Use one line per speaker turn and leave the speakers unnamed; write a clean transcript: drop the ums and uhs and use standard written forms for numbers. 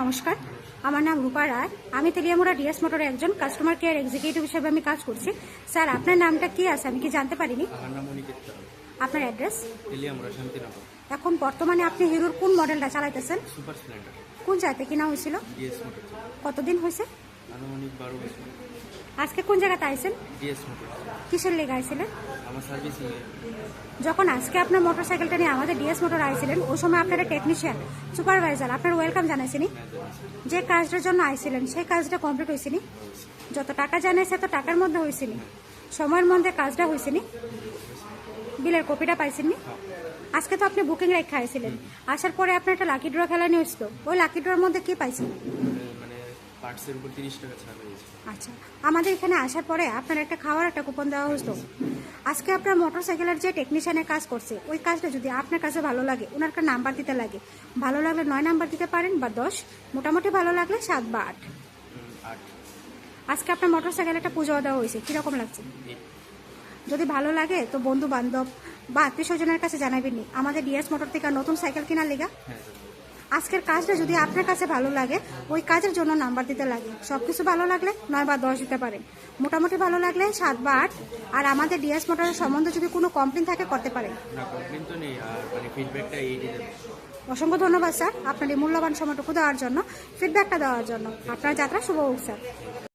নমস্কার, আমার নাম রূপা রায়। আমি তেলিয়ামুড়া ডিএস মোটরে একজন কাস্টমার কেয়ার এক্সিকিউটিভ হিসেবে আমি কাজ করছি। স্যার, আপনার নামটা কি আছে আমি কি জানতে পারিনি?
আমার নাম অনিকেত।
আপনার অ্যাড্রেস?
তেলিয়ামুড়া শান্তিনগর।
এখন বর্তমানে আপনি হিরোর কোন মডেলটা চালাইতেছেন?
সুপার স্প্লেন্ডার
কোন জায়গাতে কিনা হয়েছিল?
DS motor.
কতদিন হয়েছে?
আনুমানিক 12 বছর।
আজকে কোন জায়গাতে আইছেন?
DS motor.
কিসের লেগে আইছিলেন?
আমার সার্ভিসিং
যখন আজকে আপনার মোটরসাইকেলটা নিয়ে আমাদের ডিএস মোটর আইছিলেন, ওই সময় আপনারা টেকনিশিয়ান সুপারভাইজার আপনার ওয়েলকাম জানাইছিনি? যে কাজটার জন্য আইছিলেন সেই কাজটা কমপ্লিট হয়েছিনি? যত টাকা জানাইছে তো টাকার মধ্যে হয়েছিনি? সময়ের মধ্যে কাজটা হয়েছিনি? বিলের কপিটা পাইছেননি? আজকে তো আপনি বুকিং রেখে আইছিলেন, আসার পরে আপনার একটা লাকি ড্র খেলা নিয়ে এসতো, ওই লাকি ড্রর মধ্যে কি পাইছেন?
মানে পার্টসের উপর 30 টাকা ছাড় হয়েছে।
আচ্ছা, আমাদের এখানে আসার পরে আপনার একটা খাওয়ার একটা কুপন দেওয়া হতো। আজকে আপনার মোটরসাইকেলের যে টেকনিশিয়ানের কাজ করছে, ওই কাজটা যদি আপনার কাছে ভালো লাগে, ওনার একটা নাম্বার দিতে লাগে। ভালো লাগলে 9 নাম্বার দিতে পারেন বা 10, মোটামুটি ভালো লাগলে 7 বা 8। আজকে আপনার মোটরসাইকেল একটা পুজো দেওয়া হয়েছে, কিরকম লাগছে? যদি ভালো লাগে তো বন্ধু বান্ধব বা আত্মীয় স্বজনের কাছে জানাবেননি আমাদের ডিএস মোটর থেকে নতুন সাইকেল কেনার লেগা। আজকের কাজটা যদি আপনার কাছে ভালো লাগে, ওই কাজের জন্য নাম্বার দিতে লাগে। সবকিছু ভালো লাগলে 9 বা 10 দিতে পারেন, মোটামুটি ভালো লাগলে 7 বা 8। আর আমাদের ডিএস মোটরের সম্বন্ধে যদি কোনো কমপ্লেন থাকে করতে পারেন।
না, কমপ্লেন তো নেই, আর মানে ফিডব্যাকটা এই দিতে।
অসংখ্য ধন্যবাদ স্যার, আপনার এই মূল্যবান সময়টুকু দেওয়ার জন্য, ফিডব্যাকটা দেওয়ার জন্য। আপনার যাত্রা শুভ হোক স্যার।